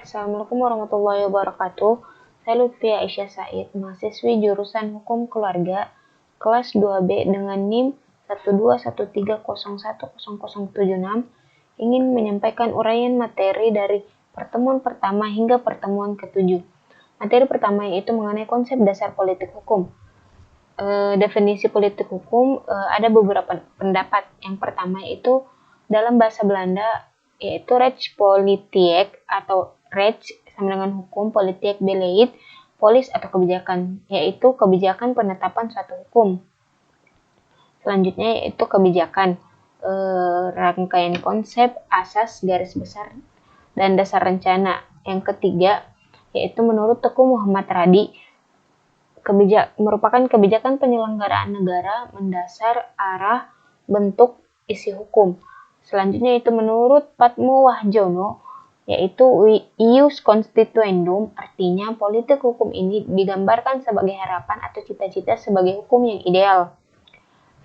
Assalamualaikum warahmatullahi wabarakatuh. Saya Lutfia Aisyah Said, mahasiswi jurusan Hukum Keluarga kelas 2B dengan NIM 12130100076, ingin menyampaikan uraian materi dari pertemuan pertama hingga pertemuan ke-7. Materi pertama yaitu mengenai konsep dasar politik hukum. Definisi politik hukum, ada beberapa pendapat. Yang pertama yaitu dalam bahasa Belanda yaitu rechtspolitiek atau rechts sama dengan hukum, politik beleid, polis atau kebijakan, yaitu kebijakan penetapan suatu hukum. Selanjutnya yaitu kebijakan, rangkaian konsep, asas, garis besar, dan dasar rencana. Yang ketiga yaitu menurut Teguh Muhammad Radi, merupakan kebijakan penyelenggaraan negara, mendasar, arah, bentuk, isi hukum. Selanjutnya itu menurut Patmo Wahjono, yaitu ius constituendum, artinya politik hukum ini digambarkan sebagai harapan atau cita-cita sebagai hukum yang ideal.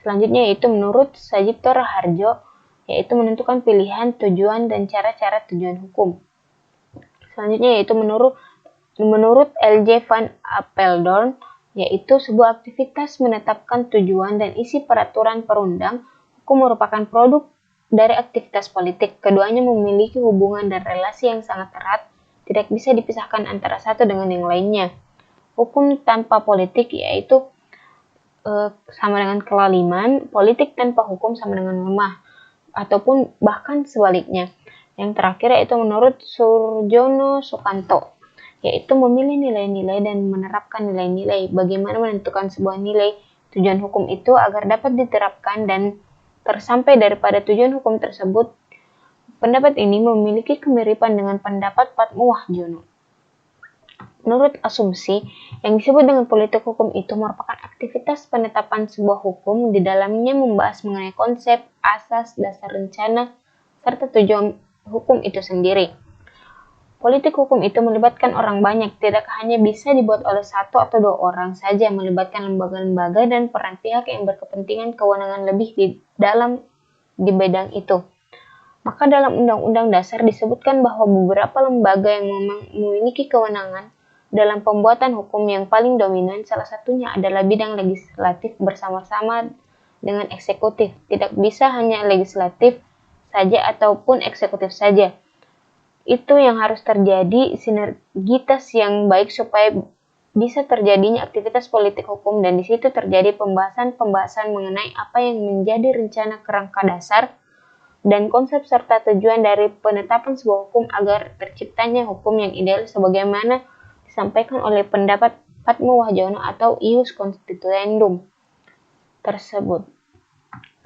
Selanjutnya yaitu menurut Sajipto Raharjo, yaitu menentukan pilihan, tujuan, dan cara-cara tujuan hukum. Selanjutnya yaitu menurut L.J. van Apeldoorn, yaitu sebuah aktivitas menetapkan tujuan dan isi peraturan perundang. Hukum merupakan produk dari aktivitas politik. Keduanya memiliki hubungan dan relasi yang sangat erat, tidak bisa dipisahkan antara satu dengan yang lainnya. Hukum tanpa politik yaitu sama dengan kelaliman, politik tanpa hukum sama dengan lemah, ataupun bahkan sebaliknya. Yang terakhir yaitu menurut Surjono Sukanto, yaitu memilih nilai-nilai dan menerapkan nilai-nilai. Bagaimana menentukan sebuah nilai tujuan hukum itu agar dapat diterapkan dan tersampai daripada tujuan hukum tersebut. Pendapat ini memiliki kemiripan dengan pendapat Patmo Wahjono. Menurut asumsi, yang disebut dengan politik hukum itu merupakan aktivitas penetapan sebuah hukum, di dalamnya membahas mengenai konsep, asas, dasar rencana, serta tujuan hukum itu sendiri. Politik hukum itu melibatkan orang banyak, tidak hanya bisa dibuat oleh satu atau dua orang saja, melibatkan lembaga-lembaga dan peran pihak yang berkepentingan kewenangan lebih di bidang itu. Maka dalam Undang-Undang Dasar disebutkan bahwa beberapa lembaga yang memiliki kewenangan dalam pembuatan hukum yang paling dominan, salah satunya adalah bidang legislatif bersama-sama dengan eksekutif. Tidak bisa hanya legislatif saja ataupun eksekutif saja. Itu yang harus terjadi sinergitas yang baik supaya bisa terjadinya aktivitas politik hukum, dan di situ terjadi pembahasan mengenai apa yang menjadi rencana kerangka dasar dan konsep serta tujuan dari penetapan sebuah hukum agar terciptanya hukum yang ideal sebagaimana disampaikan oleh pendapat Patmo Wahjono atau ius constituendum tersebut.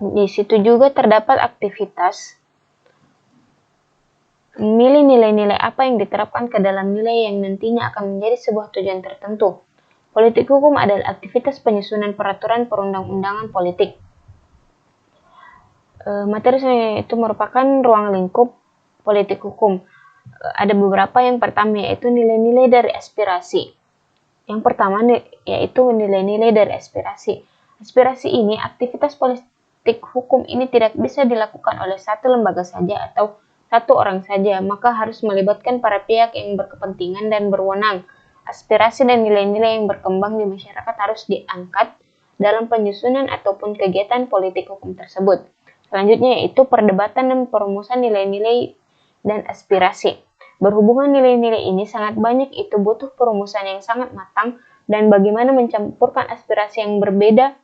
Di situ juga terdapat aktivitas memilih nilai-nilai apa yang diterapkan ke dalam nilai yang nantinya akan menjadi sebuah tujuan tertentu. Politik hukum adalah aktivitas penyusunan peraturan perundang-undangan politik. Materi selanjutnya itu merupakan ruang lingkup politik hukum. Ada beberapa. Yang pertama yaitu nilai-nilai dari aspirasi. Yang pertama yaitu nilai-nilai dari aspirasi. Aspirasi ini, aktivitas politik hukum ini tidak bisa dilakukan oleh satu lembaga saja atau satu orang saja, maka harus melibatkan para pihak yang berkepentingan dan berwenang. Aspirasi dan nilai-nilai yang berkembang di masyarakat harus diangkat dalam penyusunan ataupun kegiatan politik hukum tersebut. Selanjutnya yaitu perdebatan dan perumusan nilai-nilai dan aspirasi. Berhubungan nilai-nilai ini sangat banyak, itu butuh perumusan yang sangat matang, dan bagaimana mencampurkan aspirasi yang berbeda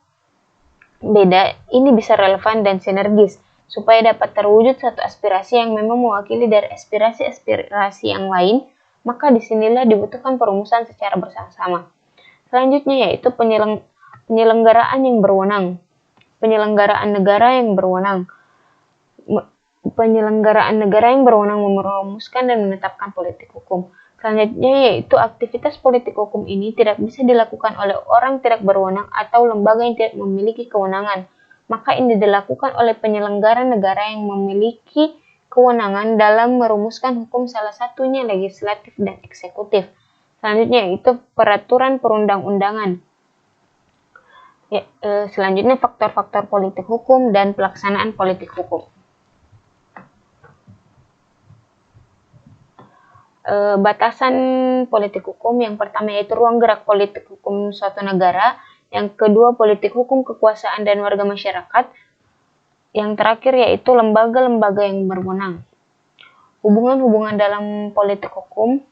ini bisa relevan dan sinergis, supaya dapat terwujud satu aspirasi yang memang mewakili dari aspirasi-aspirasi yang lain, maka disinilah dibutuhkan perumusan secara bersama-sama. Selanjutnya yaitu penyelenggaraan yang berwenang. Penyelenggaraan negara yang berwenang. Penyelenggaraan negara yang berwenang merumuskan dan menetapkan politik hukum. Selanjutnya yaitu aktivitas politik hukum ini tidak bisa dilakukan oleh orang tidak berwenang atau lembaga yang tidak memiliki kewenangan. Maka ini dilakukan oleh penyelenggara negara yang memiliki kewenangan dalam merumuskan hukum, salah satunya legislatif dan eksekutif. Selanjutnya yaitu peraturan perundang-undangan. Selanjutnya faktor-faktor politik hukum dan pelaksanaan politik hukum. Batasan politik hukum yang pertama yaitu ruang gerak politik hukum suatu negara, yang kedua politik hukum kekuasaan dan warga masyarakat, yang terakhir yaitu lembaga-lembaga yang berwenang. Hubungan-hubungan dalam politik hukum,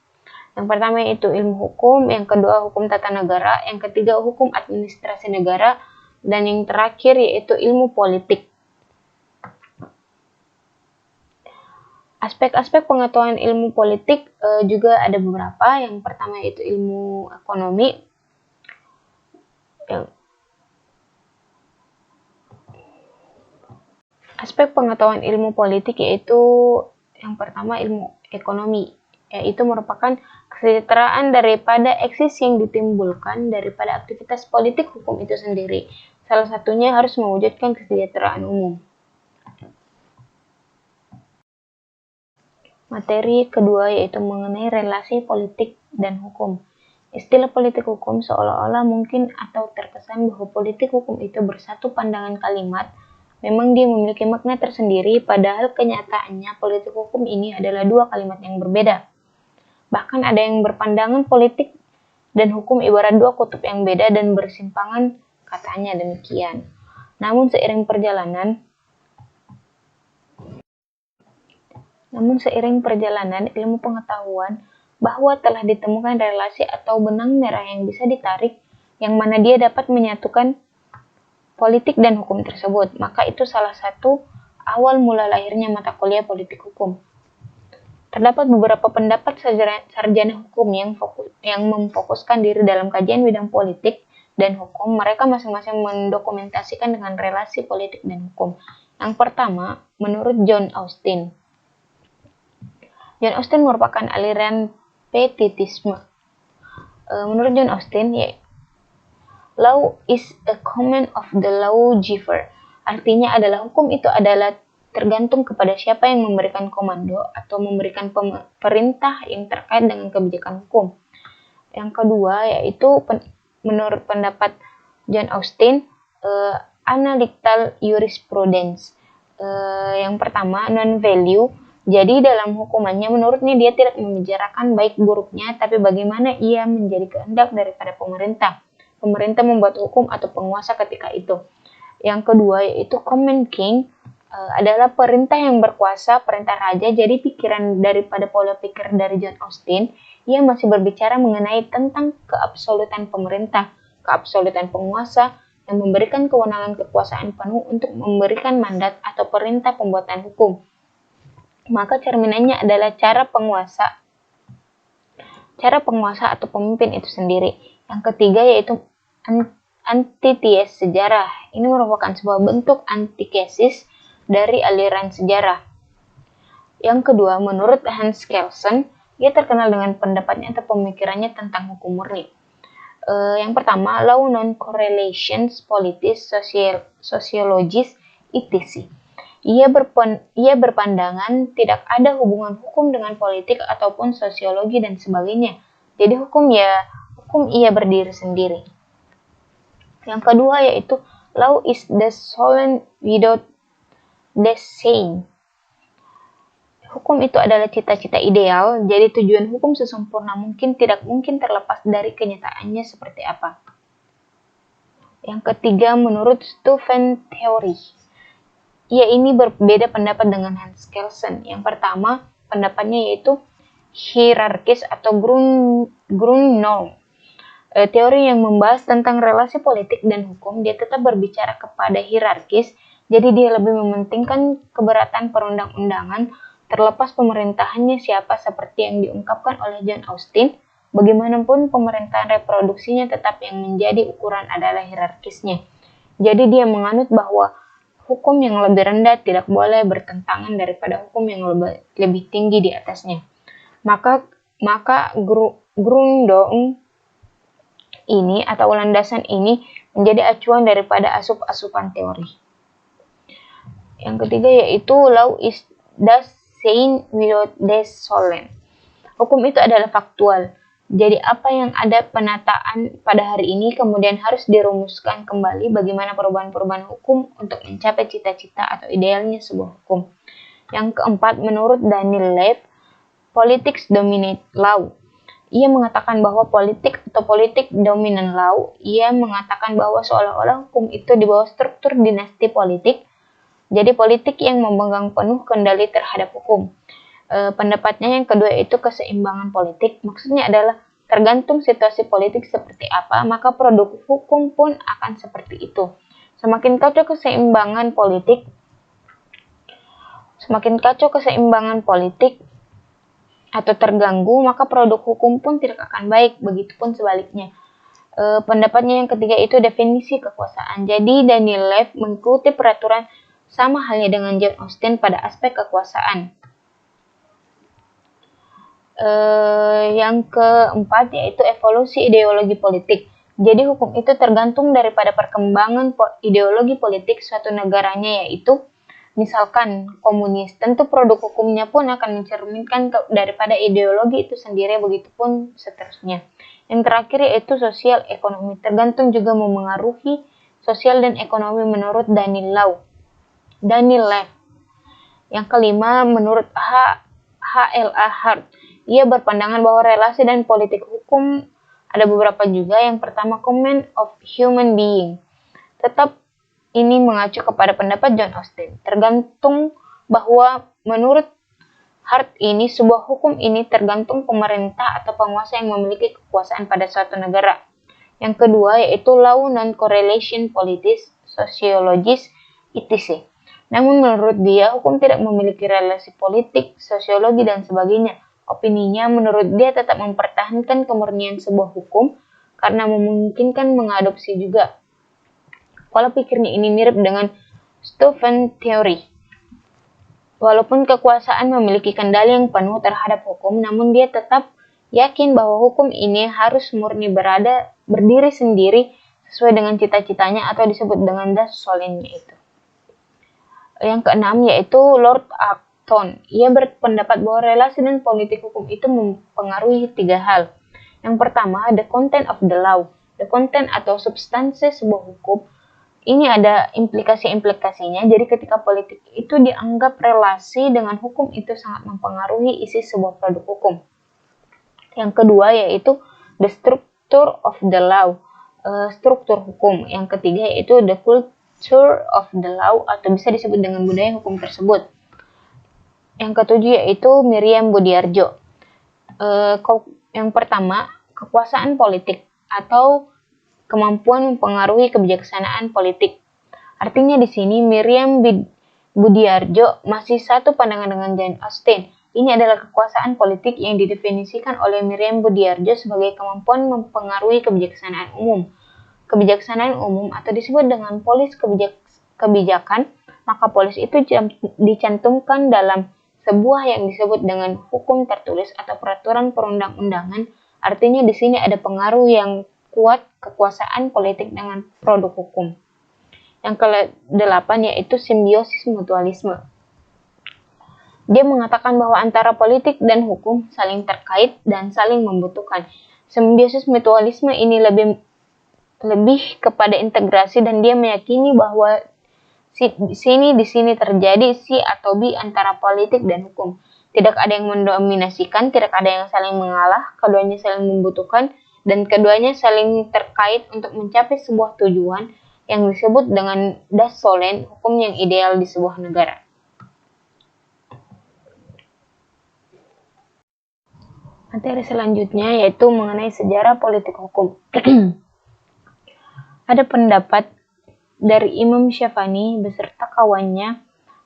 yang pertama yaitu ilmu hukum, yang kedua hukum tata negara, yang ketiga hukum administrasi negara, dan yang terakhir yaitu ilmu politik. Aspek-aspek pengetahuan ilmu politik juga ada beberapa. Yang pertama yaitu ilmu ekonomi. Aspek pengetahuan ilmu politik yaitu yang pertama ilmu ekonomi, yaitu merupakan kesejahteraan daripada eksis yang ditimbulkan daripada aktivitas politik hukum itu sendiri. Salah satunya harus mewujudkan kesejahteraan umum. Materi kedua yaitu mengenai relasi politik dan hukum. Istilah politik hukum seolah-olah mungkin atau terkesan bahwa politik hukum itu bersatu pandangan kalimat. Memang dia memiliki makna tersendiri, padahal kenyataannya politik hukum ini adalah dua kalimat yang berbeda. Bahkan ada yang berpandangan politik dan hukum ibarat dua kutub yang beda dan bersimpangan, katanya demikian. Namun seiring perjalanan ilmu pengetahuan bahwa telah ditemukan relasi atau benang merah yang bisa ditarik, yang mana dia dapat menyatukan politik dan hukum tersebut. Maka itu salah satu awal mula lahirnya mata kuliah politik hukum. Terdapat beberapa pendapat sarjana hukum yang memfokuskan diri dalam kajian bidang politik dan hukum. Mereka masing-masing mendokumentasikan dengan relasi politik dan hukum. Yang pertama, menurut John Austin. John Austin merupakan aliran pietisme. Menurut John Austin, law is a command of the lawgiver. Artinya adalah hukum itu adalah tergantung kepada siapa yang memberikan komando atau memberikan perintah yang terkait dengan kebijakan hukum. Yang kedua yaitu menurut pendapat John Austin, analytical jurisprudence. Yang pertama, non-value. Jadi dalam hukumannya menurutnya dia tidak membicarakan baik buruknya, tapi bagaimana ia menjadi kehendak daripada pemerintah. Pemerintah membuat hukum atau penguasa ketika itu. Yang kedua yaitu command king, adalah perintah yang berkuasa, perintah raja. Jadi pikiran daripada pola pikir dari John Austin, ia masih berbicara mengenai tentang keabsolutan pemerintah, keabsolutan penguasa yang memberikan kewenangan kekuasaan penuh untuk memberikan mandat atau perintah pembuatan hukum. Maka cerminannya adalah cara penguasa atau pemimpin itu sendiri. Yang ketiga yaitu antitesis sejarah. Ini merupakan sebuah bentuk antitesis dari aliran sejarah. Yang kedua, menurut Hans Kelsen, ia terkenal dengan pendapatnya atau pemikirannya tentang hukum murni. Yang pertama, law non-correlations, politis, sociologis, etc. Ia berpandangan tidak ada hubungan hukum dengan politik ataupun sosiologi dan sebagainya. Jadi hukum ia berdiri sendiri. Yang kedua yaitu law is the solemn without design. Hukum itu adalah cita-cita ideal, jadi tujuan hukum sesempurna mungkin tidak mungkin terlepas dari kenyataannya seperti apa. Yang ketiga menurut Stephen Theory. Ia ini berbeda pendapat dengan Hans Kelsen. Yang pertama, pendapatnya yaitu hierarkis atau Grundnorm. Teori yang membahas tentang relasi politik dan hukum, dia tetap berbicara kepada hierarkis, jadi dia lebih mementingkan keberatan perundang-undangan, terlepas pemerintahannya siapa seperti yang diungkapkan oleh John Austin. Bagaimanapun pemerintahan reproduksinya tetap yang menjadi ukuran adalah hierarkisnya. Jadi dia menganut bahwa hukum yang lebih rendah tidak boleh bertentangan daripada hukum yang lebih tinggi di atasnya. Maka Grundnorm ini atau landasan ini menjadi acuan daripada asup-asupan teori. Yang ketiga yaitu law is the same without the solemn. Hukum itu adalah faktual. Jadi apa yang ada penataan pada hari ini kemudian harus dirumuskan kembali bagaimana perubahan-perubahan hukum untuk mencapai cita-cita atau idealnya sebuah hukum. Yang keempat, menurut Daniel Lev, politics dominate law. Ia mengatakan bahwa politik dominant law, ia mengatakan bahwa seolah-olah hukum itu di bawah struktur dinasti politik, jadi politik yang memegang penuh kendali terhadap hukum. Pendapatnya yang kedua itu keseimbangan politik, maksudnya adalah tergantung situasi politik seperti apa, maka produk hukum pun akan seperti itu. Semakin kacau keseimbangan politik atau terganggu, maka produk hukum pun tidak akan baik, begitupun sebaliknya. Pendapatnya yang ketiga itu definisi kekuasaan. Jadi Daniel Lev mengikuti peraturan sama halnya dengan John Austin pada aspek kekuasaan. Yang keempat yaitu evolusi ideologi politik. Jadi hukum itu tergantung daripada perkembangan ideologi politik suatu negaranya, yaitu misalkan komunis, tentu produk hukumnya pun akan mencerminkan daripada ideologi itu sendiri, begitupun seterusnya. Yang terakhir yaitu sosial ekonomi, tergantung juga memengaruhi sosial dan ekonomi menurut Daniel Lev. Yang kelima menurut H.L.A. Hart, ia berpandangan bahwa relasi dan politik hukum ada beberapa juga. Yang pertama, command of human being. Tetap ini mengacu kepada pendapat John Austin. Tergantung bahwa menurut Hart ini, sebuah hukum ini tergantung pemerintah atau penguasa yang memiliki kekuasaan pada suatu negara. Yang kedua yaitu law non-correlation politis, sosiologis, etc. Namun menurut dia, hukum tidak memiliki relasi politik, sosiologi, dan sebagainya. Opininya, menurut dia tetap mempertahankan kemurnian sebuah hukum karena memungkinkan mengadopsi juga. Pola pikirnya ini mirip dengan Steuven Theory. Walaupun kekuasaan memiliki kendali yang penuh terhadap hukum, namun dia tetap yakin bahwa hukum ini harus murni berdiri sendiri sesuai dengan cita-citanya atau disebut dengan das solennya itu. Yang keenam yaitu Lord Acton. Ia berpendapat bahwa relasi dan politik hukum itu mempengaruhi tiga hal. Yang pertama, the content of the law. The content atau substansi sebuah hukum. Ini ada implikasi-implikasinya, jadi ketika politik itu dianggap relasi dengan hukum itu sangat mempengaruhi isi sebuah produk hukum. Yang kedua yaitu the structure of the law, struktur hukum. Yang ketiga yaitu the culture of the law atau bisa disebut dengan budaya hukum tersebut. Yang ketujuh yaitu Miriam Budiarjo. Yang pertama, kekuasaan politik atau kemampuan mempengaruhi kebijaksanaan politik. Artinya di sini Miriam Budiarjo masih satu pandangan dengan Jane Austen. Ini adalah kekuasaan politik yang didefinisikan oleh Miriam Budiarjo sebagai kemampuan mempengaruhi kebijaksanaan umum. Kebijaksanaan umum atau disebut dengan polis kebijakan, maka polis itu dicantumkan dalam sebuah yang disebut dengan hukum tertulis atau peraturan perundang-undangan. Artinya di sini ada pengaruh yang kuat kekuasaan politik dengan produk hukum. Yang ke-8 yaitu simbiosis mutualisme. Dia mengatakan bahwa antara politik dan hukum saling terkait dan saling membutuhkan. Simbiosis mutualisme ini lebih kepada integrasi dan dia meyakini bahwa di sini terjadi si atau bi antara politik dan hukum. Tidak ada yang mendominasikan, tidak ada yang saling mengalah, keduanya saling membutuhkan dan keduanya saling terkait untuk mencapai sebuah tujuan yang disebut dengan das solen, hukum yang ideal di sebuah negara. Materi selanjutnya yaitu mengenai sejarah politik hukum. Ada pendapat dari Imam Syafani beserta kawannya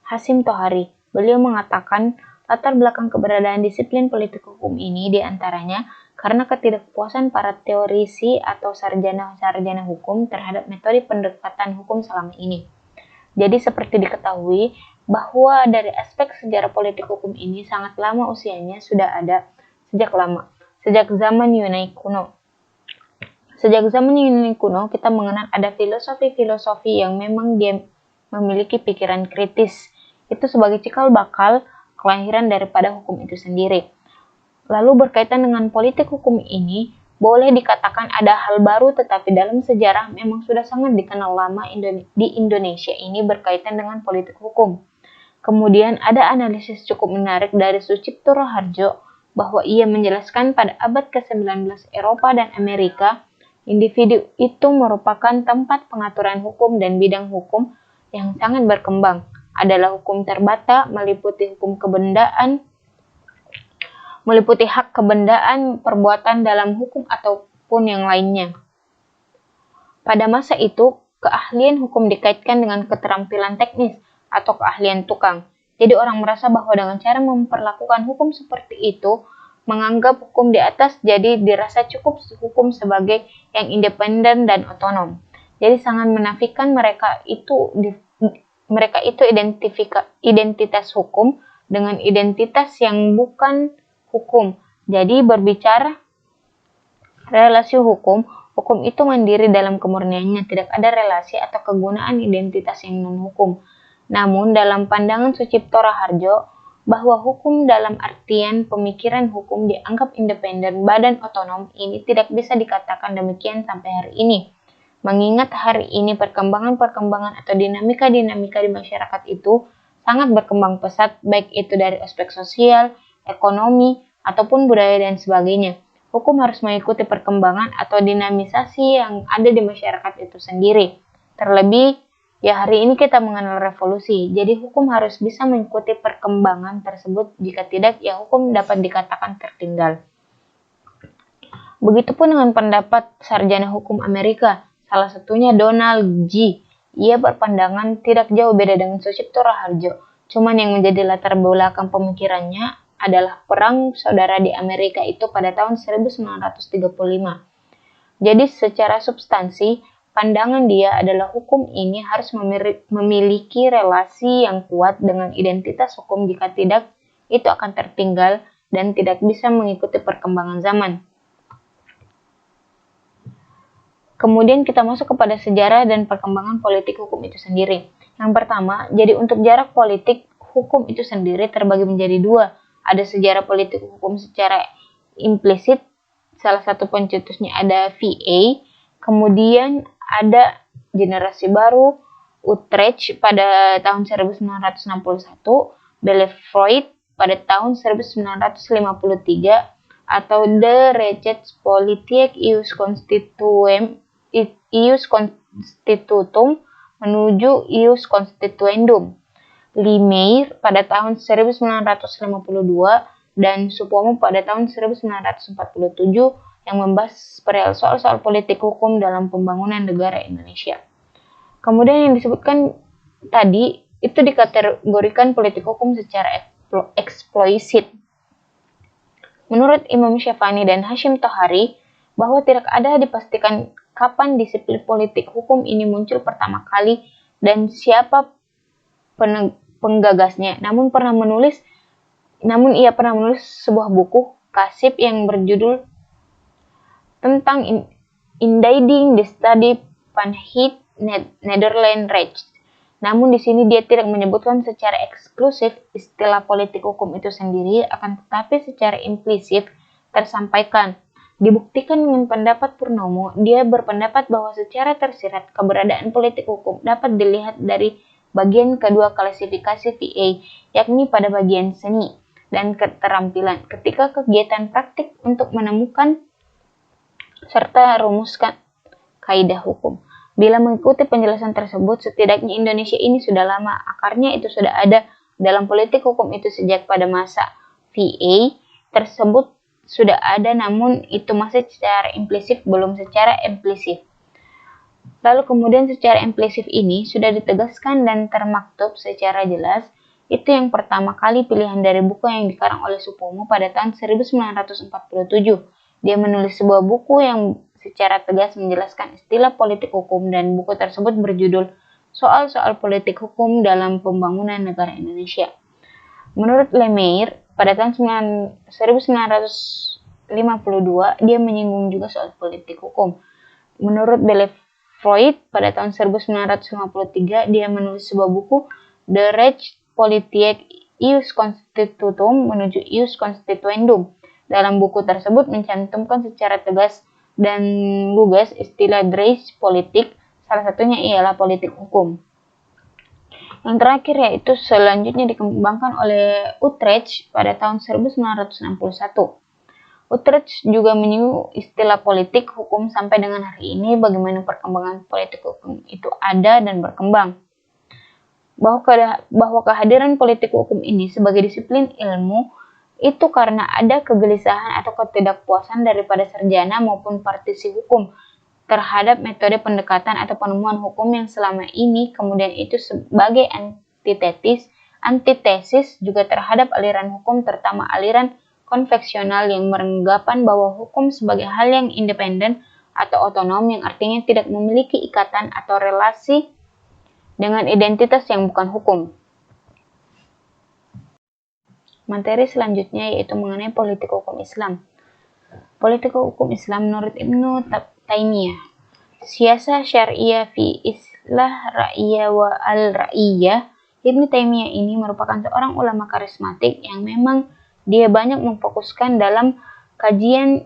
Hasim Tohari. Beliau mengatakan latar belakang keberadaan disiplin politik hukum ini diantaranya karena ketidakpuasan para teorisi atau sarjana-sarjana hukum terhadap metode pendekatan hukum selama ini. Jadi seperti diketahui bahwa dari aspek sejarah politik hukum ini sangat lama usianya, sudah ada sejak zaman Yunani kuno. Sejak zaman Yunani kuno kita mengenal ada filosofi-filosofi yang memang dia memiliki pikiran kritis. Itu sebagai cikal bakal kelahiran daripada hukum itu sendiri. Lalu berkaitan dengan politik hukum ini, boleh dikatakan ada hal baru tetapi dalam sejarah memang sudah sangat dikenal lama di Indonesia ini berkaitan dengan politik hukum. Kemudian ada analisis cukup menarik dari Sucipto Raharjo bahwa ia menjelaskan pada abad ke-19 Eropa dan Amerika, individu itu merupakan tempat pengaturan hukum dan bidang hukum yang sangat berkembang. Adalah hukum terbata, meliputi hak kebendaan, perbuatan dalam hukum ataupun yang lainnya. Pada masa itu, keahlian hukum dikaitkan dengan keterampilan teknis atau keahlian tukang. Jadi orang merasa bahwa dengan cara memperlakukan hukum seperti itu, menganggap hukum di atas, jadi dirasa cukup hukum sebagai yang independen dan otonom. Jadi sangat menafikan mereka itu identitas hukum dengan identitas yang bukan hukum. Jadi berbicara relasi hukum itu mandiri dalam kemurniannya, tidak ada relasi atau kegunaan identitas yang non-hukum. Namun dalam pandangan Sucipto Raharjo, bahwa hukum dalam artian pemikiran hukum dianggap independen, badan otonom, ini tidak bisa dikatakan demikian sampai hari ini. Mengingat hari ini perkembangan-perkembangan atau dinamika-dinamika di masyarakat itu sangat berkembang pesat, baik itu dari aspek sosial, ekonomi, ataupun budaya dan sebagainya. Hukum harus mengikuti perkembangan atau dinamisasi yang ada di masyarakat itu sendiri. Terlebih, ya hari ini kita mengenal revolusi, jadi hukum harus bisa mengikuti perkembangan tersebut, jika tidak, ya hukum dapat dikatakan tertinggal. Begitupun dengan pendapat sarjana hukum Amerika, salah satunya Donald G. Ia berpandangan tidak jauh beda dengan Sucipto Raharjo, cuman yang menjadi latar belakang pemikirannya adalah perang saudara di Amerika itu pada tahun 1935. Jadi secara substansi, pandangan dia adalah hukum ini harus memiliki relasi yang kuat dengan identitas hukum, jika tidak, itu akan tertinggal dan tidak bisa mengikuti perkembangan zaman. Kemudian kita masuk kepada sejarah dan perkembangan politik hukum itu sendiri. Yang pertama, jadi untuk jarak politik hukum itu sendiri terbagi menjadi dua. Ada sejarah politik hukum secara implisit, salah satu pencetusnya ada VA, kemudian ada generasi baru, Utrecht pada tahun 1961, Bellefontaine pada tahun 1953, atau The Rechtspolitik ius Constitutum menuju ius Constituendum, Limeir pada tahun 1952 dan Supomo pada tahun 1947 yang membahas perihal soal-soal politik hukum dalam pembangunan negara Indonesia. Kemudian yang disebutkan tadi itu dikategorikan politik hukum secara eksplisit. Menurut Imam Syafani dan Hashim Tohari, bahwa tidak ada dipastikan kapan disiplin politik hukum ini muncul pertama kali dan siapa penggagasnya. Namun ia pernah menulis sebuah buku kasib yang berjudul tentang Indijing the Study van het Nederland Recht. Namun di sini dia tidak menyebutkan secara eksklusif istilah politik hukum itu sendiri, akan tetapi secara implisit tersampaikan. Dibuktikan dengan pendapat Purnomo, dia berpendapat bahwa secara tersirat keberadaan politik hukum dapat dilihat dari bagian kedua klasifikasi VA, yakni pada bagian seni dan keterampilan ketika kegiatan praktik untuk menemukan serta rumuskan kaidah hukum. Bila mengikuti penjelasan tersebut, setidaknya Indonesia ini sudah lama, akarnya itu sudah ada dalam politik hukum itu sejak pada masa VA tersebut sudah ada, namun itu masih secara implisit, belum secara eksplisit. Lalu kemudian secara implisit ini sudah ditegaskan dan termaktub secara jelas. Itu yang pertama kali pilihan dari buku yang dikarang oleh Supomo pada tahun 1947. Dia menulis sebuah buku yang secara tegas menjelaskan istilah politik hukum, dan buku tersebut berjudul Soal-soal Politik Hukum dalam Pembangunan Negara Indonesia. Menurut Limeir, pada tahun 1952, dia menyinggung juga soal politik hukum. Menurut Bellefontaine, pada tahun 1953, dia menulis sebuah buku, The Rechtspolitik ius Constitutum menuju ius Constituendum. Dalam buku tersebut mencantumkan secara tegas dan lugas istilah Rechtspolitik, salah satunya ialah politik hukum. Yang terakhir yaitu selanjutnya dikembangkan oleh Utrecht pada tahun 1961. Utrecht juga menyinggung istilah politik hukum sampai dengan hari ini, bagaimana perkembangan politik hukum itu ada dan berkembang. Bahwa kehadiran politik hukum ini sebagai disiplin ilmu itu karena ada kegelisahan atau ketidakpuasan daripada sarjana maupun praktisi hukum terhadap metode pendekatan atau penemuan hukum yang selama ini, kemudian itu sebagai antitesis juga terhadap aliran hukum, terutama aliran konvensional yang beranggapan bahwa hukum sebagai hal yang independen atau otonom, yang artinya tidak memiliki ikatan atau relasi dengan identitas yang bukan hukum. Materi selanjutnya yaitu mengenai politik hukum Islam. Politik hukum Islam menurut Ibnu Taimiyah, siasa syariah fi islah ra'iyah wa al-ra'iyah. Ibnu Taimiyah ini merupakan seorang ulama karismatik yang memang dia banyak memfokuskan dalam kajian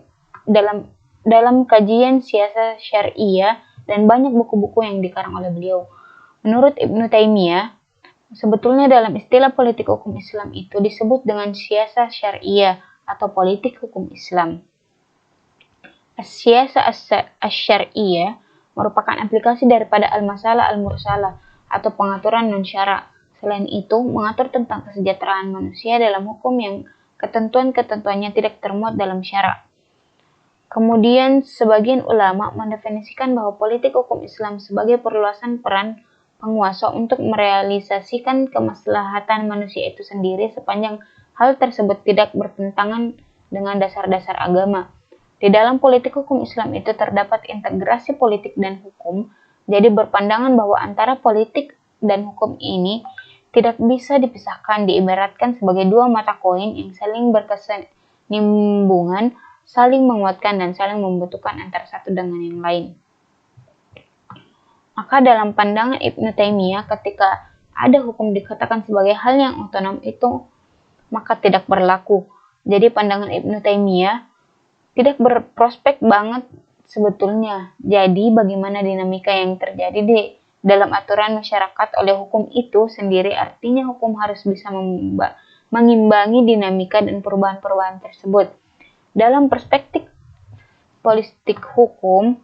siasa syariah dan banyak buku-buku yang dikarang oleh beliau. Menurut Ibnu Taimiyah, sebetulnya dalam istilah politik hukum Islam itu disebut dengan siasa syariah atau politik hukum Islam. Siasa asy-syar'iyyah merupakan aplikasi daripada al-masalah al-mursalah atau pengaturan non-syara. Selain itu, mengatur tentang kesejahteraan manusia dalam hukum yang ketentuan-ketentuannya tidak termuat dalam syara. Kemudian, sebagian ulama mendefinisikan bahwa politik hukum Islam sebagai perluasan peran penguasa untuk merealisasikan kemaslahatan manusia itu sendiri sepanjang hal tersebut tidak bertentangan dengan dasar-dasar agama. Di dalam politik hukum Islam itu terdapat integrasi politik dan hukum, jadi berpandangan bahwa antara politik dan hukum ini tidak bisa dipisahkan, diibaratkan sebagai dua mata koin yang saling berkesinambungan, saling menguatkan dan saling membutuhkan antara satu dengan yang lain. Maka dalam pandangan Ibnu Taimiyah, ketika ada hukum dikatakan sebagai hal yang otonom itu maka tidak berlaku. Jadi pandangan Ibnu Taimiyah tidak berprospek banget sebetulnya. Jadi bagaimana dinamika yang terjadi di dalam aturan masyarakat oleh hukum itu sendiri, artinya hukum harus bisa mengimbangi dinamika dan perubahan-perubahan tersebut. Dalam perspektif politik hukum,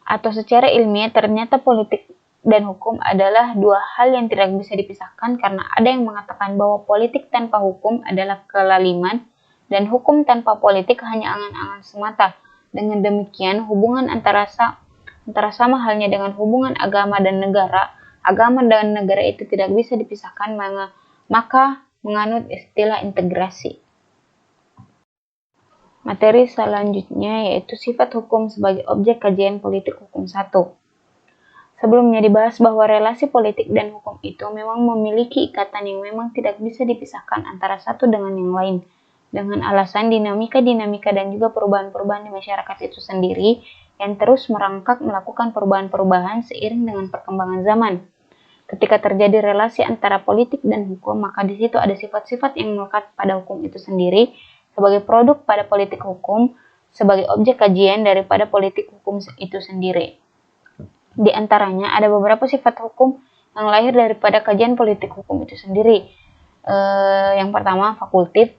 atau secara ilmiah, ternyata politik dan hukum adalah dua hal yang tidak bisa dipisahkan, karena ada yang mengatakan bahwa politik tanpa hukum adalah kelaliman dan hukum tanpa politik hanya angan-angan semata. Dengan demikian, hubungan antara sama halnya dengan hubungan agama dan negara. Agama dan negara itu tidak bisa dipisahkan, maka menganut istilah integrasi. Materi selanjutnya yaitu sifat hukum sebagai objek kajian politik hukum 1. Sebelumnya dibahas bahwa relasi politik dan hukum itu memang memiliki ikatan yang memang tidak bisa dipisahkan antara satu dengan yang lain, dengan alasan dinamika-dinamika dan juga perubahan-perubahan di masyarakat itu sendiri yang terus merangkak melakukan perubahan-perubahan seiring dengan perkembangan zaman. Ketika terjadi relasi antara politik dan hukum, maka di situ ada sifat-sifat yang melekat pada hukum itu sendiri sebagai produk pada politik hukum, sebagai objek kajian daripada politik hukum itu sendiri. Di antaranya ada beberapa sifat hukum yang lahir daripada kajian politik hukum itu sendiri. Yang pertama, fakultif,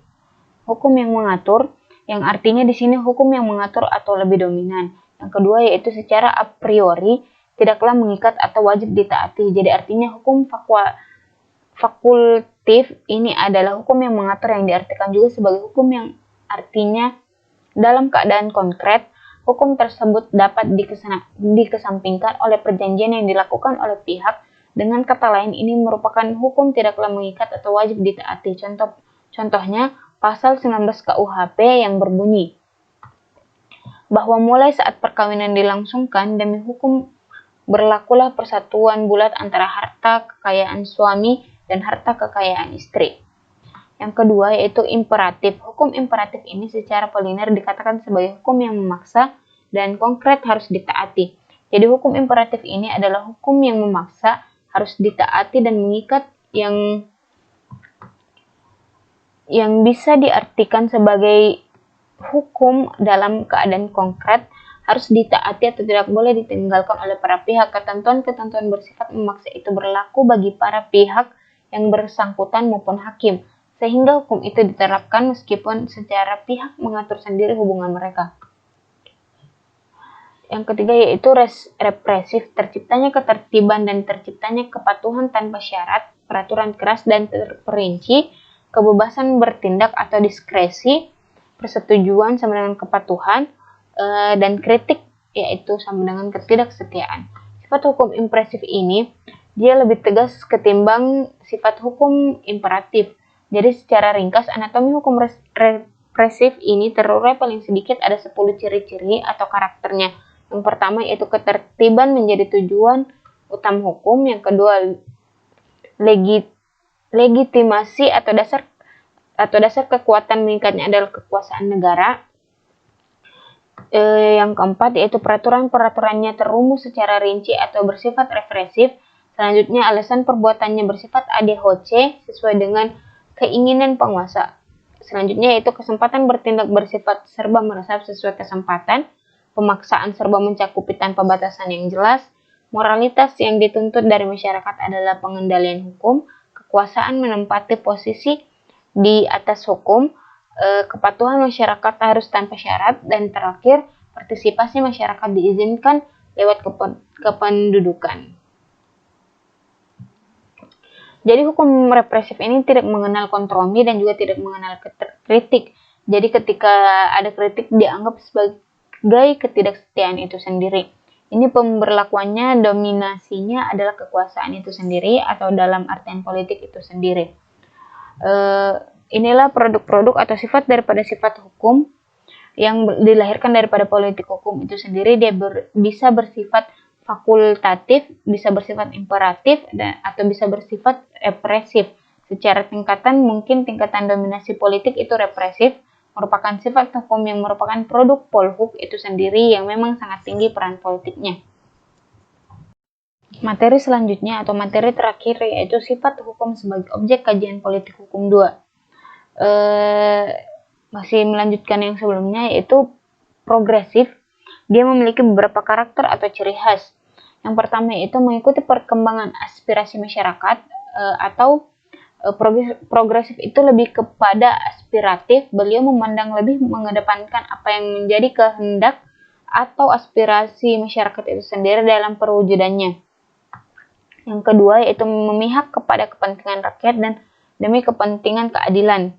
hukum yang mengatur, yang artinya di sini hukum yang mengatur atau lebih dominan. Yang kedua yaitu secara a priori, tidaklah mengikat atau wajib ditaati. Jadi artinya hukum fakultif ini adalah hukum yang mengatur, yang diartikan juga sebagai hukum yang artinya dalam keadaan konkret, hukum tersebut dapat dikesampingkan oleh perjanjian yang dilakukan oleh pihak. Dengan kata lain, ini merupakan hukum tidaklah mengikat atau wajib ditaati. Contohnya, pasal 19 KUHP yang berbunyi bahwa mulai saat perkawinan dilangsungkan, demi hukum berlakulah persatuan bulat antara harta kekayaan suami dan harta kekayaan istri. Yang kedua yaitu imperatif. Hukum imperatif ini secara kuliner dikatakan sebagai hukum yang memaksa dan konkret harus ditaati. Jadi hukum imperatif ini adalah hukum yang memaksa, harus ditaati dan mengikat, yang bisa diartikan sebagai hukum dalam keadaan konkret, harus ditaati atau tidak boleh ditinggalkan oleh para pihak. Ketentuan-ketentuan bersifat memaksa itu berlaku bagi para pihak yang bersangkutan maupun hakim, sehingga hukum itu diterapkan meskipun secara pihak mengatur sendiri hubungan mereka. Yang ketiga yaitu represif, terciptanya ketertiban dan terciptanya kepatuhan tanpa syarat, peraturan keras dan terperinci, kebebasan bertindak atau diskresi, persetujuan sama dengan kepatuhan, dan kritik yaitu sama dengan ketidaksetiaan. Sifat hukum impresif ini dia lebih tegas ketimbang sifat hukum imperatif. Jadi secara ringkas, anatomi hukum represif ini terurai paling sedikit ada 10 ciri-ciri atau karakternya. Yang pertama yaitu ketertiban menjadi tujuan utama hukum. Yang kedua legitimasi atau dasar kekuatan meningkatnya adalah kekuasaan negara. Yang keempat yaitu peraturan-peraturannya terumus secara rinci atau bersifat represif. Selanjutnya alasan perbuatannya bersifat ad hoc sesuai dengan keinginan penguasa. Selanjutnya yaitu kesempatan bertindak bersifat serba meresap sesuai kesempatan. Pemaksaan serba mencakupi tanpa batasan yang jelas. Moralitas yang dituntut dari masyarakat adalah pengendalian hukum. Kekuasaan menempati posisi di atas hukum. Kepatuhan masyarakat harus tanpa syarat. Dan terakhir, partisipasi masyarakat diizinkan lewat kependudukan. Jadi hukum represif ini tidak mengenal kompromi dan juga tidak mengenal kritik. Jadi ketika ada kritik dianggap sebagai ketidaksetiaan itu sendiri. Ini pemberlakuannya dominasinya adalah kekuasaan itu sendiri atau dalam artian politik itu sendiri. Inilah produk-produk atau sifat daripada sifat hukum yang dilahirkan daripada politik hukum itu sendiri. Dia bisa bersifat fakultatif, bisa bersifat imperatif, atau bisa bersifat represif. Secara tingkatan mungkin tingkatan dominasi politik itu represif, merupakan sifat hukum yang merupakan produk polhuk itu sendiri yang memang sangat tinggi peran politiknya. Materi selanjutnya atau materi terakhir yaitu sifat hukum sebagai objek kajian politik hukum 2. Masih melanjutkan yang sebelumnya yaitu progresif. Dia memiliki beberapa karakter atau ciri khas. Yang pertama yaitu mengikuti perkembangan aspirasi masyarakat atau progresif itu lebih kepada aspiratif. Beliau memandang lebih mengedepankan apa yang menjadi kehendak atau aspirasi masyarakat itu sendiri dalam perwujudannya. Yang kedua yaitu memihak kepada kepentingan rakyat dan demi kepentingan keadilan.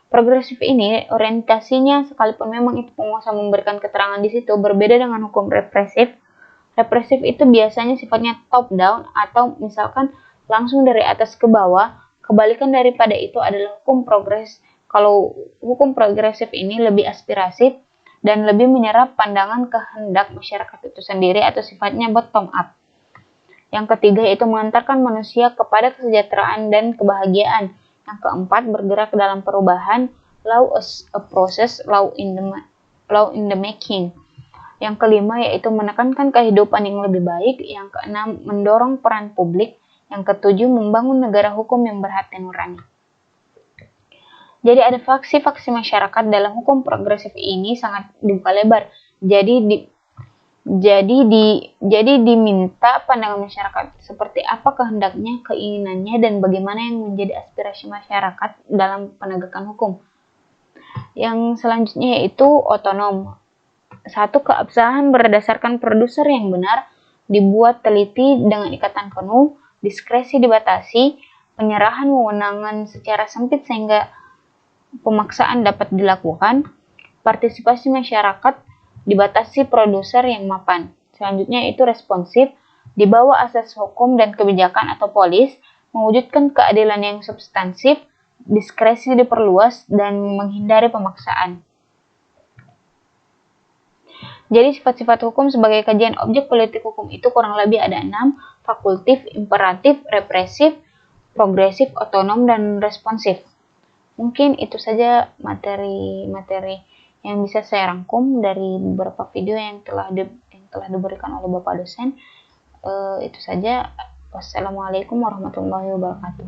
Progresif ini orientasinya sekalipun memang itu penguasa memberikan keterangan di situ berbeda dengan hukum represif. Represif itu biasanya sifatnya top down atau misalkan langsung dari atas ke bawah. Kebalikan daripada itu adalah hukum progres. Kalau hukum progresif ini lebih aspirasif dan lebih menyerap pandangan kehendak masyarakat itu sendiri atau sifatnya bottom up. Yang ketiga yaitu mengantarkan manusia kepada kesejahteraan dan kebahagiaan. Yang keempat bergerak dalam perubahan, law as a process, law in the making. Yang kelima yaitu menekankan kehidupan yang lebih baik. Yang keenam mendorong peran publik. Yang ketujuh membangun negara hukum yang berhati nurani. Jadi ada faksi-faksi masyarakat dalam hukum progresif ini sangat dibuka lebar. Jadi diminta pandangan masyarakat seperti apa kehendaknya, keinginannya, dan bagaimana yang menjadi aspirasi masyarakat dalam penegakan hukum. Yang selanjutnya yaitu otonom. Satu, keabsahan berdasarkan produser yang benar, dibuat teliti dengan ikatan penuh, diskresi dibatasi, penyerahan wewenangan secara sempit sehingga pemaksaan dapat dilakukan, partisipasi masyarakat dibatasi produser yang mapan. Selanjutnya itu responsif, dibawa asas hukum dan kebijakan atau polis, mewujudkan keadilan yang substansif, diskresi diperluas, dan menghindari pemaksaan. Jadi sifat-sifat hukum sebagai kajian objek politik hukum itu kurang lebih ada 6, fakultif, imperatif, represif, progresif, otonom, dan responsif. Mungkin itu saja materi-materi yang bisa saya rangkum dari beberapa video yang telah diberikan oleh Bapak dosen. Itu saja. Wassalamualaikum warahmatullahi wabarakatuh.